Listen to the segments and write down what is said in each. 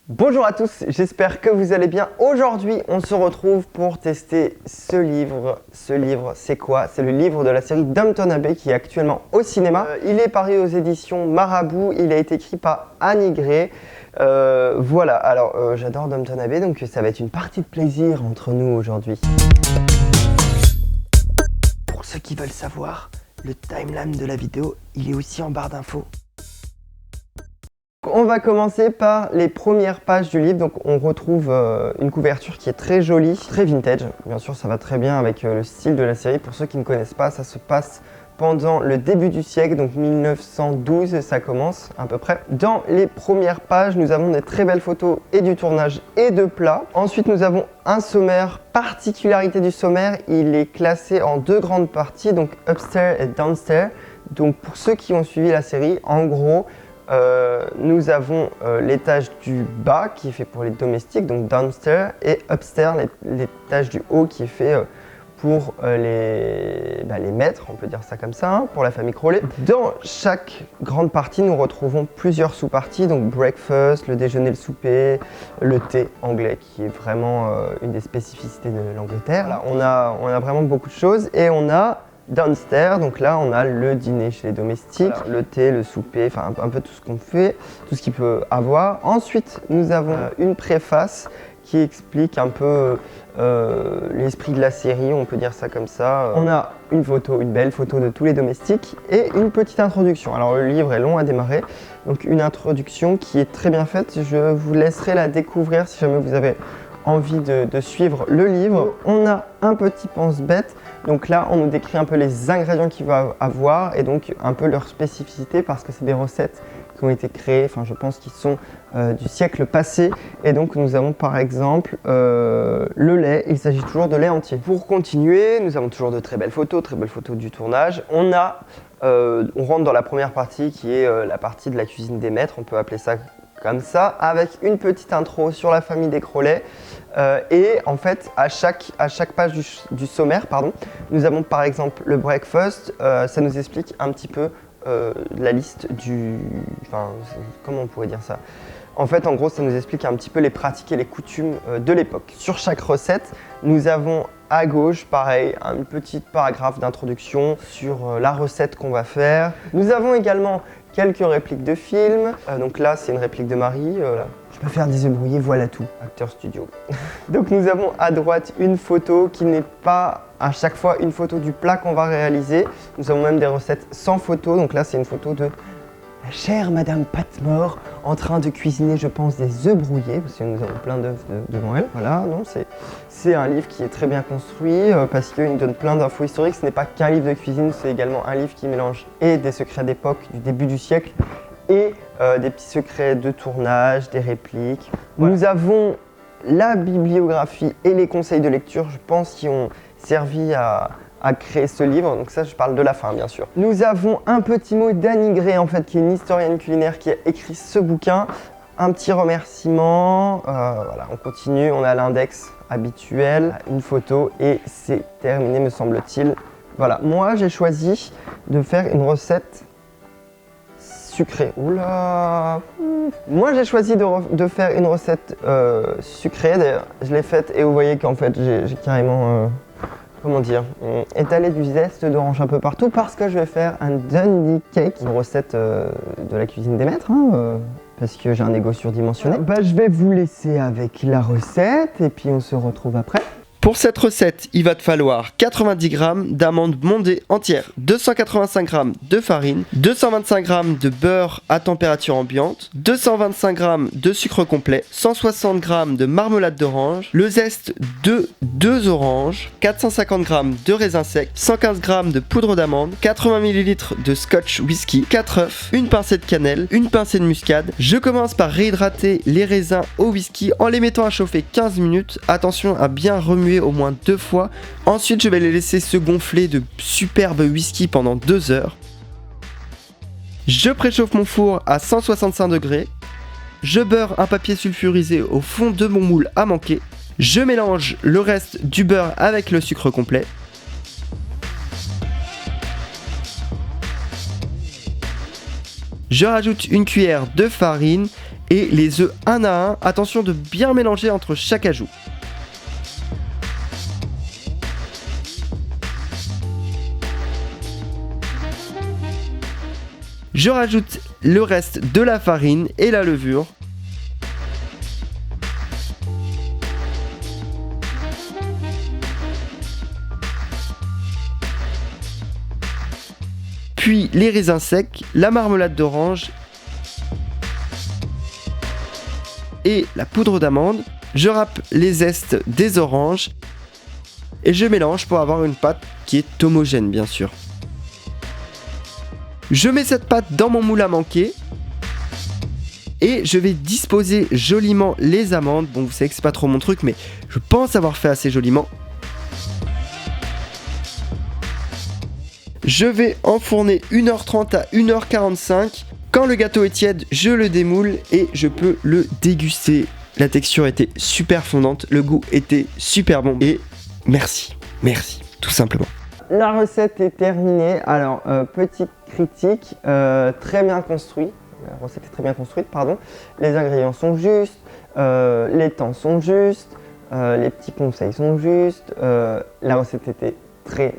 Bonjour à tous, j'espère que vous allez bien. Aujourd'hui, on se retrouve pour tester ce livre. Ce livre, c'est quoi? C'est le livre de la série Downton Abbey qui est actuellement au cinéma. Il est paru aux éditions Marabout, il a été écrit par Annie Gray. Voilà, alors j'adore Downton Abbey, donc ça va être une partie de plaisir entre nous aujourd'hui. Pour ceux qui veulent savoir, le timeline de la vidéo, il est aussi en barre d'infos. On va commencer par les premières pages du livre. Donc on retrouve une couverture qui est très jolie, très vintage. Bien sûr, ça va très bien avec le style de la série. Pour ceux qui ne connaissent pas, ça se passe pendant le début du siècle, donc 1912, ça commence à peu près. Dans les premières pages, nous avons des très belles photos et du tournage et de plats. Ensuite, nous avons un sommaire. Particularité du sommaire, il est classé en deux grandes parties, donc upstairs et downstairs. Donc pour ceux qui ont suivi la série, en gros, nous avons l'étage du bas qui est fait pour les domestiques, donc downstairs, et upstairs, l'étage du haut qui est fait pour les maîtres, on peut dire ça comme ça, hein, pour la famille Crowley. Dans chaque grande partie, nous retrouvons plusieurs sous-parties, donc breakfast, le déjeuner, le souper, le thé anglais, qui est vraiment une des spécificités de l'Angleterre. Là, on a vraiment beaucoup de choses, et on a downstairs, donc là on a le dîner chez les domestiques, voilà, le thé, le souper, enfin un peu tout ce qu'on fait, tout ce qu'il peut avoir. Ensuite nous avons une préface qui explique un peu l'esprit de la série, on peut dire ça comme ça. On a une photo, une belle photo de tous les domestiques et une petite introduction. Alors le livre est long à démarrer, donc une introduction qui est très bien faite. Je vous laisserai la découvrir si jamais vous avez envie de suivre le livre. On a un petit pense-bête. Donc là, on nous décrit un peu les ingrédients qu'il va avoir et donc un peu leur spécificité parce que c'est des recettes qui ont été créées, enfin je pense qu'ils sont du siècle passé. Et donc nous avons par exemple le lait, il s'agit toujours de lait entier. Pour continuer, nous avons toujours de très belles photos du tournage. On rentre dans la première partie qui est la partie de la cuisine des maîtres, on peut appeler ça comme ça, avec une petite intro sur la famille des Crowley. Et en fait, à chaque page du sommaire, nous avons par exemple le breakfast. Ça nous explique un petit peu la liste comment on pourrait dire ça? En fait, en gros, ça nous explique un petit peu les pratiques et les coutumes de l'époque. Sur chaque recette, nous avons à gauche, pareil, un petit paragraphe d'introduction sur la recette qu'on va faire. Nous avons également quelques répliques de films. Donc là, c'est une réplique de Marie. Je peux faire des œufs brouillés, voilà tout. Acteur studio. Donc nous avons à droite une photo qui n'est pas à chaque fois une photo du plat qu'on va réaliser. Nous avons même des recettes sans photo. Donc là, c'est une photo de la chère Madame Patmore en train de cuisiner, je pense, des œufs brouillés, parce que nous avons plein d'œufs devant elle. Voilà, non, c'est un livre qui est très bien construit parce qu'il nous donne plein d'infos historiques. Ce n'est pas qu'un livre de cuisine, c'est également un livre qui mélange et des secrets d'époque du début du siècle et des petits secrets de tournage, des répliques. Voilà. Nous avons la bibliographie et les conseils de lecture, je pense, qui ont servi à créer ce livre, donc ça je parle de la fin bien sûr. Nous avons un petit mot d'Annie Gray en fait, qui est une historienne culinaire qui a écrit ce bouquin. Un petit remerciement, voilà, on continue, on a l'index habituel, une photo et c'est terminé me semble-t-il. Voilà, moi j'ai choisi de faire une recette sucrée. Oula! Moi j'ai choisi de faire une recette sucrée, d'ailleurs je l'ai faite et vous voyez qu'en fait j'ai carrément comment dire, étaler du zeste d'orange un peu partout parce que je vais faire un Dundee Cake, une recette de la cuisine des maîtres, parce que j'ai un ego surdimensionné. Je vais vous laisser avec la recette et puis on se retrouve après. Pour cette recette, il va te falloir 90 g d'amandes mondées entières, 285 g de farine, 225 g de beurre à température ambiante, 225 g de sucre complet, 160 g de marmelade d'orange, le zeste de 2 oranges, 450 g de raisins secs, 115 g de poudre d'amande, 80 ml de scotch whisky, 4 œufs, une pincée de cannelle, une pincée de muscade. Je commence par réhydrater les raisins au whisky en les mettant à chauffer 15 minutes. Attention à bien remuer au moins 2 fois. Ensuite, je vais les laisser se gonfler de superbes whisky pendant 2 heures. Je préchauffe mon four à 165 degrés. Je beurre un papier sulfurisé au fond de mon moule à manquer. Je mélange le reste du beurre avec le sucre complet. Je rajoute une cuillère de farine et les œufs un à un. Attention de bien mélanger entre chaque ajout. Je rajoute le reste de la farine et la levure. Puis les raisins secs, la marmelade d'orange et la poudre d'amande. Je râpe les zestes des oranges et je mélange pour avoir une pâte qui est homogène bien sûr. Je mets cette pâte dans mon moule à manquer et je vais disposer joliment les amandes. Bon, vous savez que c'est pas trop mon truc, mais je pense avoir fait assez joliment. Je vais enfourner 1h30 à 1h45. Quand le gâteau est tiède, je le démoule et je peux le déguster. La texture était super fondante, le goût était super bon et merci, tout simplement. La recette est terminée. Alors, petite critique, très bien construit. La recette est très bien construite, pardon. Les ingrédients sont justes, les temps sont justes, les petits conseils sont justes. La recette était très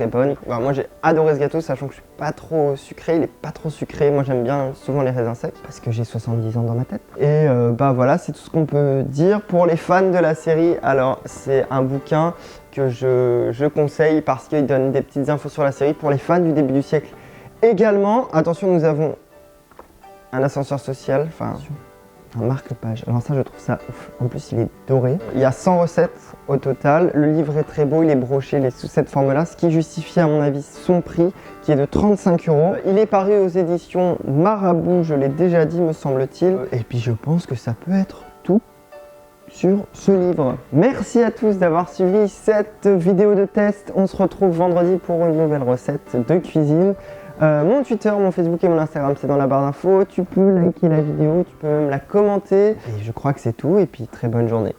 bonne. Bah, moi j'ai adoré ce gâteau, sachant que je suis pas trop sucré, il est pas trop sucré. Moi j'aime bien souvent les raisins secs parce que j'ai 70 ans dans ma tête. Et bah voilà, c'est tout ce qu'on peut dire pour les fans de la série. Alors c'est un bouquin que je conseille parce qu'il donne des petites infos sur la série pour les fans du début du siècle. Également, attention, nous avons un ascenseur social, enfin un marque-page. Alors ça, je trouve ça ouf. En plus, il est doré. Il y a 100 recettes au total. Le livre est très beau, il est broché, il est sous cette forme-là, ce qui justifie à mon avis son prix, qui est de 35 €. Il est paru aux éditions Marabout, je l'ai déjà dit, me semble-t-il. Et puis je pense que ça peut être tout sur ce livre. Merci à tous d'avoir suivi cette vidéo de test. On se retrouve vendredi pour une nouvelle recette de cuisine. Mon Twitter, mon Facebook et mon Instagram, c'est dans la barre d'infos. Tu peux liker la vidéo, tu peux même la commenter. Et je crois que c'est tout. Et puis très bonne journée.